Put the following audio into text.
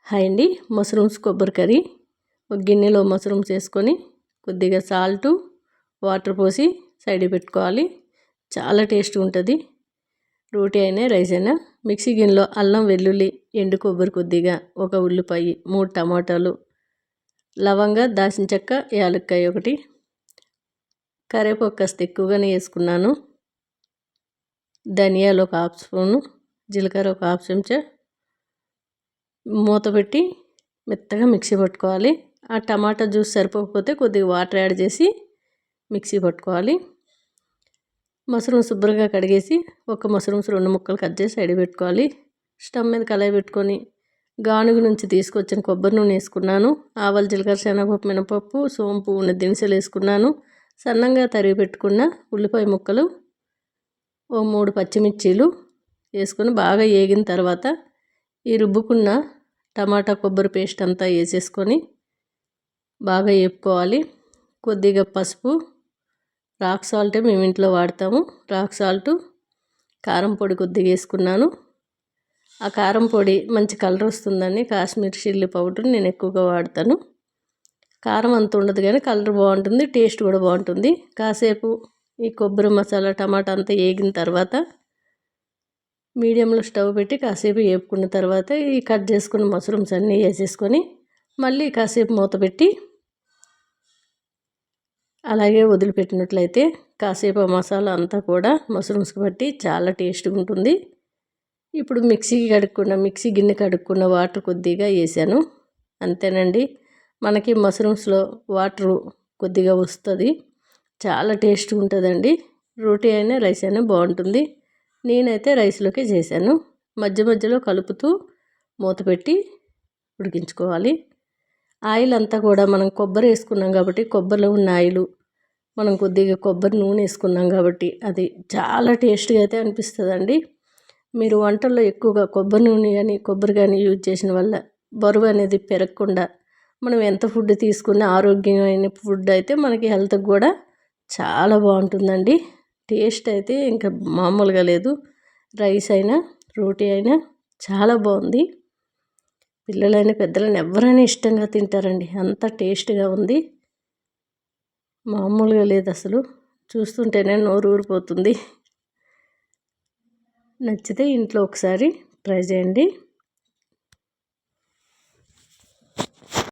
Hi అండి. Mushrooms కొబ్బరి curry. ఒక గిన్నెలో మష్రూమ్స్ వేసుకొని కొద్దిగా సాల్టు వాటర్ పోసి సైడ్కి పెట్టుకోవాలి. చాలా టేస్ట్గా ఉంటుంది. రోటీ అయినా రైస్ అయినా. మిక్సీ గిన్నెలో అల్లం వెల్లుల్లి ఎండు కొబ్బరి కొద్దిగా, ఒక ఉల్లిపాయ, 3 టమాటాలు, లవంగా, దాల్చిన చెక్క, యాలక్కాయ ఒకటి, కరివేపాకు కాస్త ఎక్కువగానే వేసుకున్నాను, ధనియాలు ఒక హాఫ్ స్పూను, జీలకర్ర ఒక హాఫ్ చెంచా, మూత పెట్టి మెత్తగా మిక్సీ పట్టుకోవాలి. ఆ టమాటా జ్యూస్ సరిపోకపోతే కొద్దిగా వాటర్ యాడ్ చేసి మిక్సీ పట్టుకోవాలి. మష్రూమ్ శుభ్రంగా కడిగేసి ఒక మష్రూమ్స్ 2 ముక్కలు కట్ చేసి సైడ్ పెట్టుకోవాలి. స్టవ్ మీద కళాయి పెట్టుకొని గానుగ నుంచి తీసుకొచ్చిన కొబ్బరి నూనె వేసుకున్నాను. ఆవాలు, జీలకర్ర, శనగపప్పు, మినపప్పు, సోంపు ఉన్న దినుసులు వేసుకున్నాను. సన్నంగా తరిగి పెట్టుకున్న ఉల్లిపాయ ముక్కలు, ఓ 3 పచ్చిమిర్చీలు వేసుకొని బాగా వేగిన తర్వాత ఈ రుబ్బుకున్న టమాటా కొబ్బరి పేస్ట్ అంతా వేసేసుకొని బాగా వేపుకోవాలి. కొద్దిగా పసుపు, రాక్ సాల్ట్ మేము ఇంట్లో వాడతాము, రాక్ సాల్ట్, కారం పొడి కొద్దిగా వేసుకున్నాను. ఆ కారం పొడి మంచి కలర్ వస్తుందని కాశ్మీర్ చిల్లీ పౌడర్ నేను ఎక్కువగా వాడతాను. కారం అంత ఉండదు కానీ కలర్ బాగుంటుంది, టేస్ట్ కూడా బాగుంటుంది. కాసేపు ఈ కొబ్బరి మసాలా టమాటా అంతా వేగిన తర్వాత మీడియంలో స్టవ్ పెట్టి కాసేపు వేపుకున్న తర్వాత ఈ కట్ చేసుకున్న మష్రూమ్స్ అన్నీ వేసేసుకొని మళ్ళీ కాసేపు మూత పెట్టి అలాగే వదిలిపెట్టినట్లయితే కాసేపు ఆ మసాలా అంతా కూడా మష్రూమ్స్కి బట్టి చాలా టేస్ట్గా ఉంటుంది. ఇప్పుడు మిక్సీ గిన్నె కడుక్కున్న వాటర్ కొద్దిగా వేసాను. అంతేనండి, మనకి మష్రూమ్స్లో వాటరు కొద్దిగా వస్తుంది. చాలా టేస్ట్గా ఉంటుందండి. రోటీ అయినా రైస్ అయినా బాగుంటుంది. నేనైతే రైస్లోకే చేశాను. మధ్య మధ్యలో కలుపుతూ మూత పెట్టి ఉడికించుకోవాలి. ఆయిల్ అంతా కూడా మనం కొబ్బరి వేసుకున్నాం కాబట్టి కొబ్బరిలో ఉన్న ఆయిల్, మనం కొద్దిగా కొబ్బరి నూనె వేసుకున్నాం కాబట్టి అది చాలా టేస్ట్గా అయితే అనిపిస్తుందండి. మీరు వంటల్లో ఎక్కువగా కొబ్బరి నూనె కానీ కొబ్బరి కానీ యూజ్ చేసిన వల్ల బరువు అనేది పెరగకుండా మనం ఎంత ఫుడ్ తీసుకున్నా ఆరోగ్యమైన ఫుడ్ అయితే మనకి హెల్త్కి కూడా చాలా బాగుంటుందండి. టేస్ట్ అయితే ఇంకా మామూలుగా లేదు. రైస్ అయినా రోటీ అయినా చాలా బాగుంది. పిల్లలైనా పెద్దలైనా ఎవరైనా ఇష్టంగా తింటారండి. అంత టేస్ట్గా ఉంది, మామూలుగా లేదు అసలు. చూస్తుంటేనే నోరు ఊరిపోతుంది. నచ్చితే ఇంట్లో ఒకసారి ట్రై చేయండి.